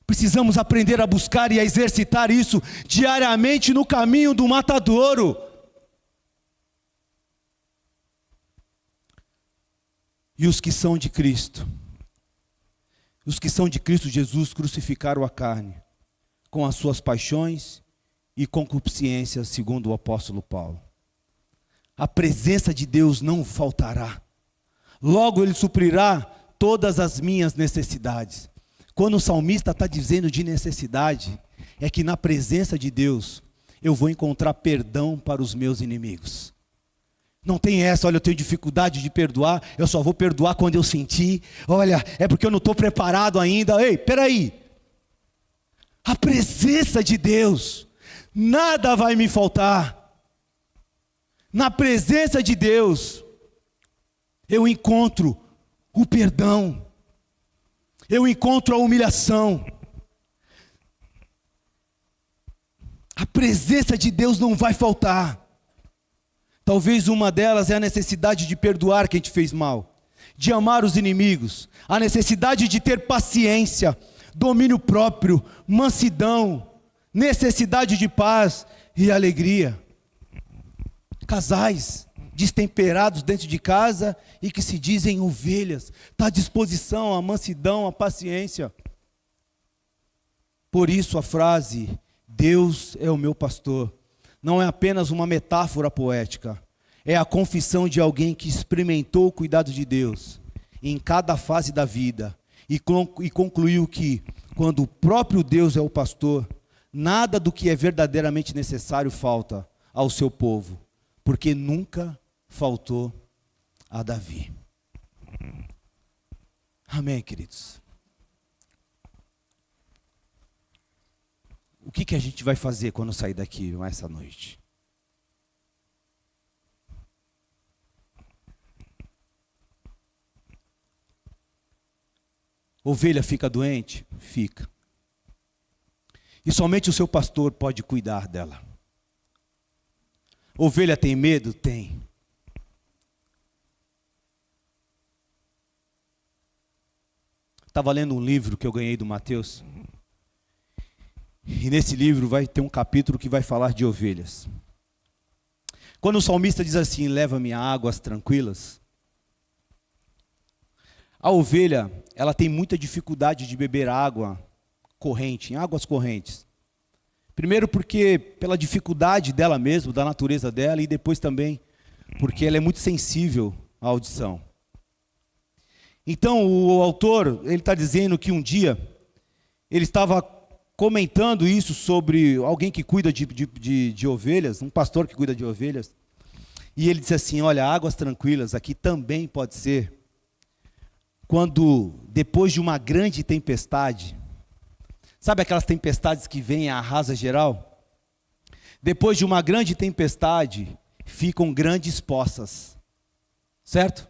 Precisamos aprender a buscar e a exercitar isso diariamente no caminho do matadouro. E os que são de Cristo, os que são de Cristo Jesus crucificaram a carne, com as suas paixões e concupiscências, segundo o apóstolo Paulo. A presença de Deus não faltará. Logo Ele suprirá todas as minhas necessidades. Quando o salmista está dizendo de necessidade, é que na presença de Deus, eu vou encontrar perdão para os meus inimigos. Não tem essa, olha, eu tenho dificuldade de perdoar, eu só vou perdoar quando eu sentir. Olha, é porque eu não estou preparado ainda. Ei, peraí. A presença de Deus, nada vai me faltar. Na presença de Deus, eu encontro o perdão. Eu encontro a humilhação. A presença de Deus não vai faltar. Talvez uma delas é a necessidade de perdoar quem te fez mal, de amar os inimigos, a necessidade de ter paciência, domínio próprio, mansidão, necessidade de paz e alegria. Casais destemperados dentro de casa e que se dizem ovelhas, está à disposição a mansidão, a paciência. Por isso a frase, Deus é o meu pastor, não é apenas uma metáfora poética, é a confissão de alguém que experimentou o cuidado de Deus em cada fase da vida e concluiu que, quando o próprio Deus é o pastor, nada do que é verdadeiramente necessário falta ao seu povo, porque nunca faltou a Davi. Amém, queridos? O que a gente vai fazer quando sair daqui essa noite? Ovelha fica doente? Fica. E somente o seu pastor pode cuidar dela. Ovelha tem medo? Tem. Estava lendo um livro que eu ganhei do Mateus. E nesse livro vai ter um capítulo que vai falar de ovelhas. Quando o salmista diz assim, leva-me a águas tranquilas, a ovelha, ela tem muita dificuldade de beber água corrente, em águas correntes. Primeiro porque pela dificuldade dela mesma, da natureza dela, e depois também porque ela é muito sensível à audição. Então o autor, ele está dizendo que um dia, ele estava comentando isso sobre alguém que cuida de ovelhas, um pastor que cuida de ovelhas, e ele disse assim, olha, águas tranquilas aqui também pode ser quando, depois de uma grande tempestade, sabe aquelas tempestades que vêm e arrasa geral? Depois de uma grande tempestade, ficam grandes poças, certo?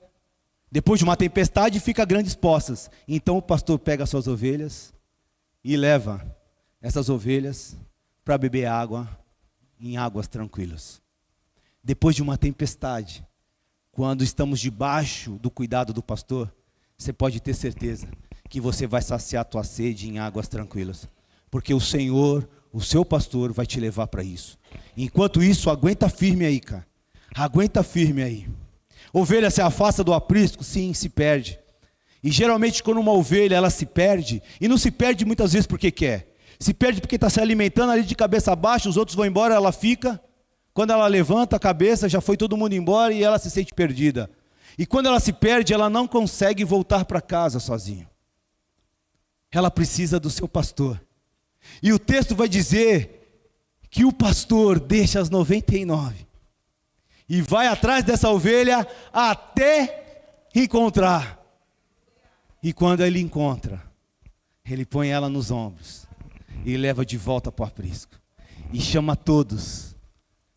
Depois de uma tempestade, fica grandes poças. Então o pastor pega as suas ovelhas e leva essas ovelhas para beber água em águas tranquilas. Depois de uma tempestade, quando estamos debaixo do cuidado do pastor, você pode ter certeza que você vai saciar a tua sede em águas tranquilas. Porque o Senhor, o seu pastor, vai te levar para isso. Enquanto isso, aguenta firme aí, cara. Aguenta firme aí. Ovelha se afasta do aprisco? Sim, se perde. E geralmente quando uma ovelha ela se perde, e não se perde muitas vezes porque quer, se perde porque está se alimentando ali de cabeça baixa, os outros vão embora, ela fica. Quando ela levanta a cabeça, já foi todo mundo embora e ela se sente perdida. E quando ela se perde, ela não consegue voltar para casa sozinha. Ela precisa do seu pastor. E o texto vai dizer que o pastor deixa as 99 e vai atrás dessa ovelha até encontrar. E quando ele encontra, ele põe ela nos ombros e leva de volta para o aprisco. E chama todos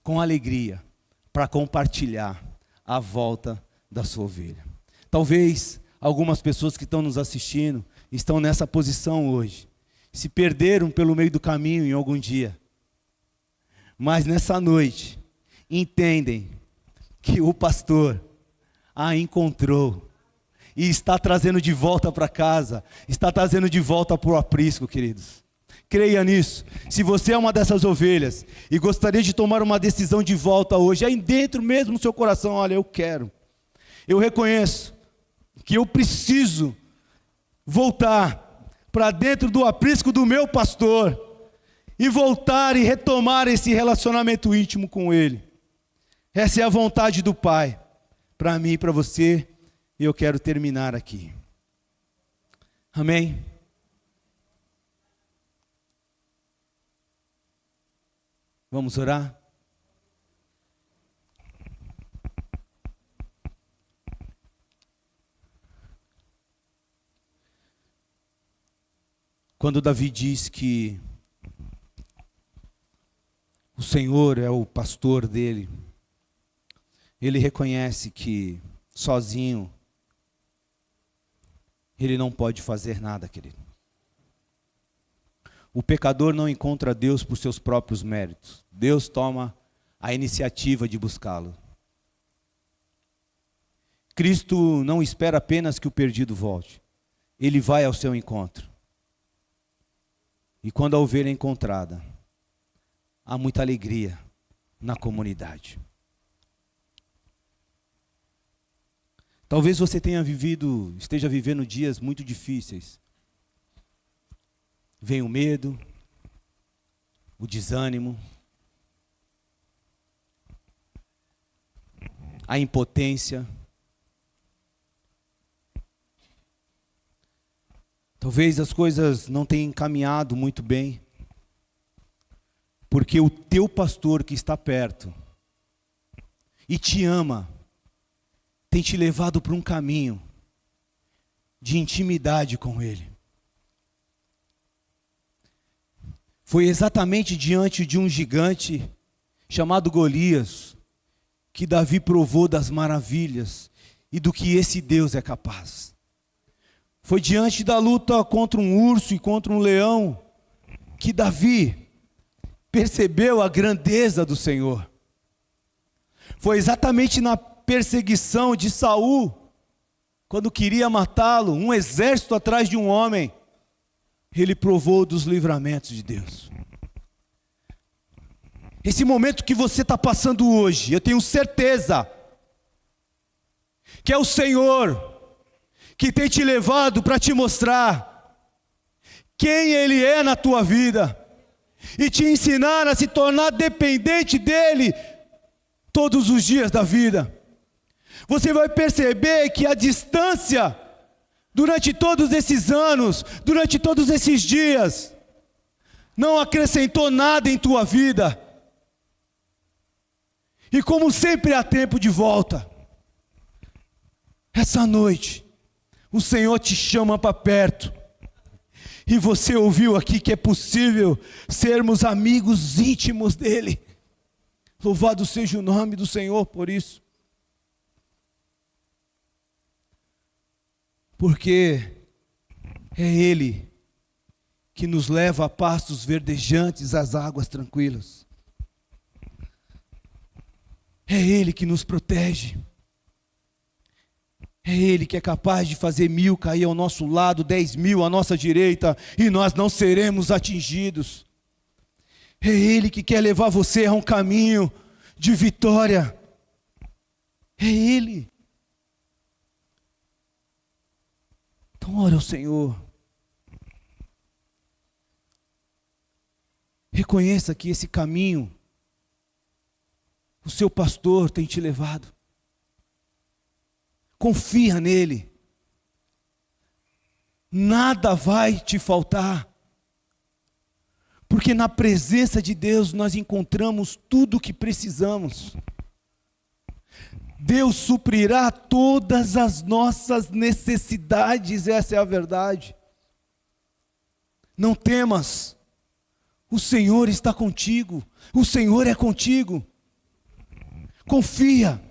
com alegria para compartilhar a volta da sua ovelha. Talvez algumas pessoas que estão nos assistindo estão nessa posição hoje. Se perderam pelo meio do caminho em algum dia. Mas nessa noite, entendem que o pastor a encontrou. E está trazendo de volta para casa. Está trazendo de volta para o aprisco, queridos. Creia nisso. Se você é uma dessas ovelhas e gostaria de tomar uma decisão de volta hoje, aí dentro mesmo no seu coração, olha, eu quero. Eu reconheço que eu preciso voltar para dentro do aprisco do meu pastor e voltar e retomar esse relacionamento íntimo com ele. Essa é a vontade do Pai para mim e para você, e eu quero terminar aqui. Amém? Vamos orar? Quando Davi diz que o Senhor é o pastor dele, ele reconhece que sozinho ele não pode fazer nada, querido. O pecador não encontra Deus por seus próprios méritos. Deus toma a iniciativa de buscá-lo. Cristo não espera apenas que o perdido volte. Ele vai ao seu encontro. E quando a ovelha é encontrada, há muita alegria na comunidade. Talvez você esteja vivendo dias muito difíceis. Vem o medo, o desânimo, a impotência. Talvez as coisas não tenham caminhado muito bem, porque o teu pastor que está perto e te ama, tem te levado para um caminho de intimidade com ele. Foi exatamente diante de um gigante chamado Golias que Davi provou das maravilhas e do que esse Deus é capaz. Foi diante da luta contra um urso e contra um leão que Davi percebeu a grandeza do Senhor. Foi exatamente na perseguição de Saul, quando queria matá-lo, um exército atrás de um homem, ele provou dos livramentos de Deus. Esse momento que você está passando hoje, eu tenho certeza que é o Senhor que tem te levado para te mostrar quem Ele é na tua vida e te ensinar a se tornar dependente dEle todos os dias da vida. Você vai perceber que a distância, durante todos esses anos, durante todos esses dias, não acrescentou nada em tua vida. E como sempre há tempo de volta, essa noite, o Senhor te chama para perto. E você ouviu aqui que é possível sermos amigos íntimos dEle. Louvado seja o nome do Senhor por isso. Porque é Ele que nos leva a pastos verdejantes, às águas tranquilas. É Ele que nos protege. É Ele que é capaz de fazer 1000 cair ao nosso lado, 10.000 à nossa direita, e nós não seremos atingidos. É Ele que quer levar você a um caminho de vitória. É Ele. Ore ao Senhor. Reconheça que esse caminho o seu pastor tem te levado. Confia nele. Nada vai te faltar. Porque na presença de Deus nós encontramos tudo o que precisamos. Deus suprirá todas as nossas necessidades, essa é a verdade. Não temas, o Senhor está contigo, o Senhor é contigo. Confia,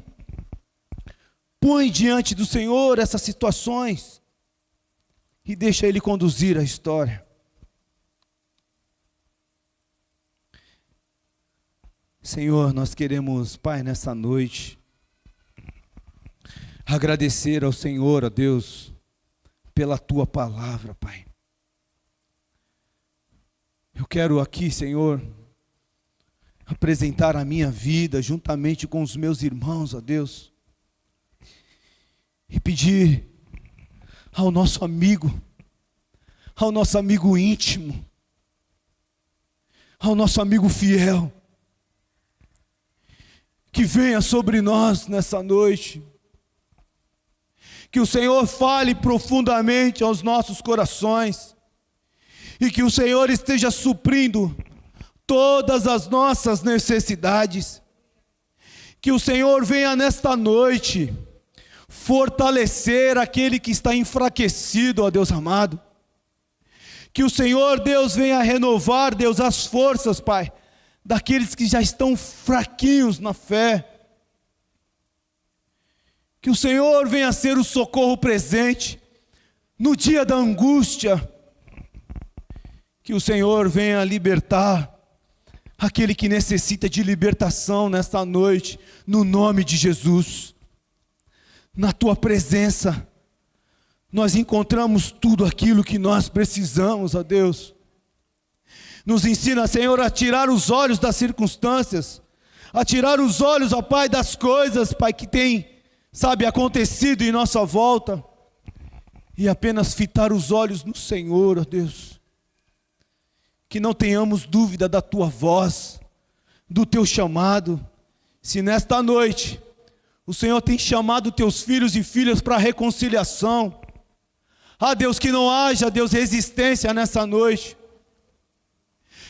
põe diante do Senhor essas situações e deixa Ele conduzir a história. Senhor, nós queremos, Pai, nessa noite, agradecer ao Senhor, a Deus, pela Tua palavra, Pai. Eu quero aqui, Senhor, apresentar a minha vida juntamente com os meus irmãos, ó Deus, e pedir ao nosso amigo íntimo, ao nosso amigo fiel, que venha sobre nós nessa noite, que o Senhor fale profundamente aos nossos corações, e que o Senhor esteja suprindo todas as nossas necessidades, que o Senhor venha nesta noite fortalecer aquele que está enfraquecido, ó Deus amado, que o Senhor, Deus, venha renovar, Deus, as forças, Pai, daqueles que já estão fraquinhos na fé, que o Senhor venha ser o socorro presente no dia da angústia, que o Senhor venha libertar aquele que necessita de libertação nesta noite, no nome de Jesus. Na Tua presença, nós encontramos tudo aquilo que nós precisamos, ó Deus. Nos ensina, Senhor, a tirar os olhos das circunstâncias, a tirar os olhos, ó Pai, das coisas, Pai, que tem, sabe, acontecido em nossa volta, e apenas fitar os olhos no Senhor, ó Deus. Que não tenhamos dúvida da Tua voz, do Teu chamado. Se nesta noite o Senhor tem chamado Teus filhos e filhas para a reconciliação, Deus, que não haja, Deus, resistência nessa noite,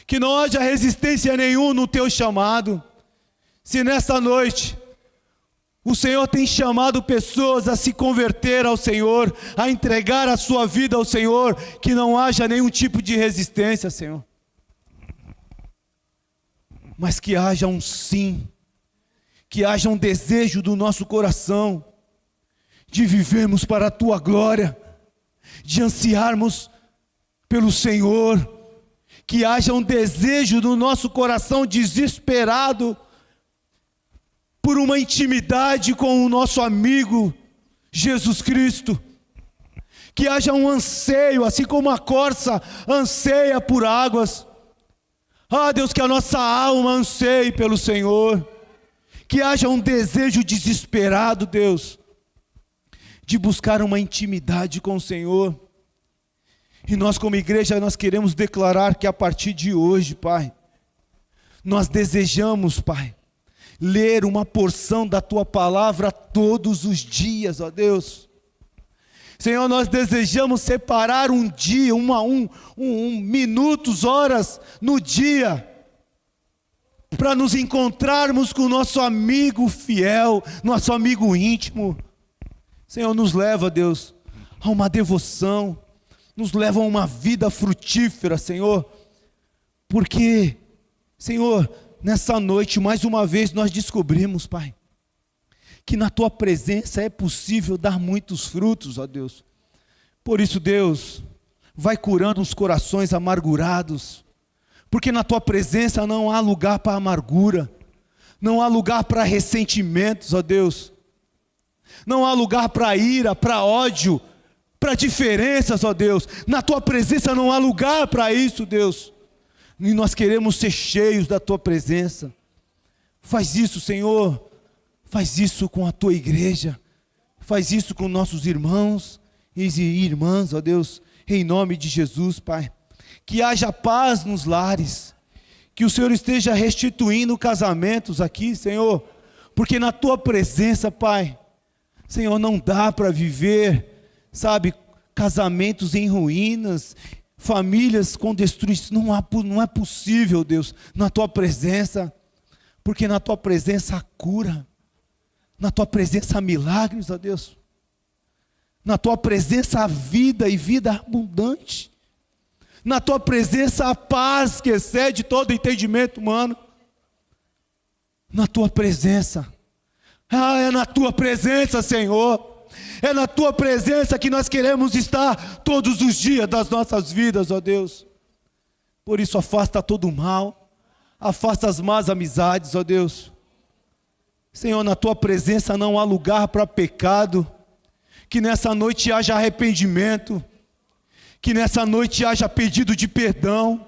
que não haja resistência nenhuma no Teu chamado. Se nesta noite o Senhor tem chamado pessoas a se converter ao Senhor, a entregar a sua vida ao Senhor, que não haja nenhum tipo de resistência, Senhor, mas que haja um sim, que haja um desejo do nosso coração, de vivermos para a Tua glória, de ansiarmos pelo Senhor, que haja um desejo do nosso coração desesperado, por uma intimidade com o nosso amigo, Jesus Cristo, que haja um anseio, assim como a corça anseia por águas, Deus, que a nossa alma anseie pelo Senhor, que haja um desejo desesperado, Deus, de buscar uma intimidade com o Senhor. E nós como igreja, nós queremos declarar que a partir de hoje, Pai, nós desejamos, Pai, ler uma porção da Tua palavra todos os dias, ó Deus. Senhor, nós desejamos separar um dia, minutos, horas no dia, para nos encontrarmos com o nosso amigo fiel, nosso amigo íntimo. Senhor, nos leva, Deus, a uma devoção, nos leva a uma vida frutífera, Senhor, porque, Senhor, nessa noite, mais uma vez, nós descobrimos, Pai, que na Tua presença é possível dar muitos frutos, ó Deus. Por isso, Deus, vai curando os corações amargurados, porque na Tua presença não há lugar para amargura, não há lugar para ressentimentos, ó Deus, não há lugar para ira, para ódio, para diferenças, ó Deus. Na Tua presença não há lugar para isso, Deus, e nós queremos ser cheios da Tua presença. Faz isso, Senhor, faz isso com a Tua igreja, faz isso com nossos irmãos irmãs, ó Deus, em nome de Jesus, Pai. Que haja paz nos lares, que o Senhor esteja restituindo casamentos aqui, Senhor, porque na Tua presença, Pai, Senhor, não dá para viver, sabe, casamentos em ruínas, famílias com destruição, não é possível, Deus, na Tua presença, porque na Tua presença há cura, na Tua presença há milagres, ó Deus, na Tua presença há vida e vida abundante, na Tua presença há paz que excede todo entendimento humano, na Tua presença, é na Tua presença, Senhor, é na Tua presença que nós queremos estar todos os dias das nossas vidas, ó Deus. Por isso afasta todo o mal, afasta as más amizades, ó Deus. Senhor, na Tua presença não há lugar para pecado, que nessa noite haja arrependimento, que nessa noite haja pedido de perdão,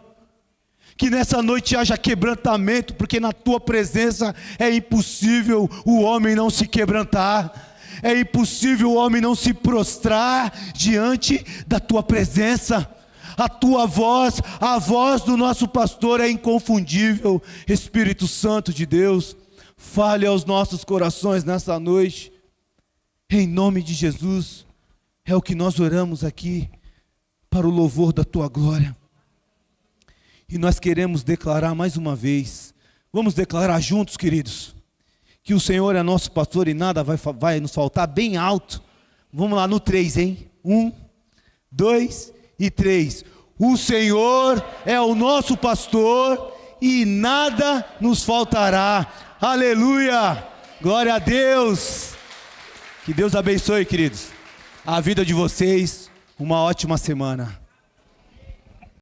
que nessa noite haja quebrantamento, porque na Tua presença é impossível o homem não se quebrantar, é impossível o homem não se prostrar diante da Tua presença. A Tua voz, a voz do nosso pastor é inconfundível. Espírito Santo de Deus, fale aos nossos corações nessa noite, em nome de Jesus. É o que nós oramos aqui, para o louvor da Tua glória. E nós queremos declarar mais uma vez, vamos declarar juntos, queridos, que o Senhor é nosso pastor e nada vai nos faltar, bem alto. Vamos lá no 3, hein? 1, 2 e 3. O Senhor é o nosso pastor e nada nos faltará. Aleluia! Glória a Deus! Que Deus abençoe, queridos, a vida de vocês. Uma ótima semana.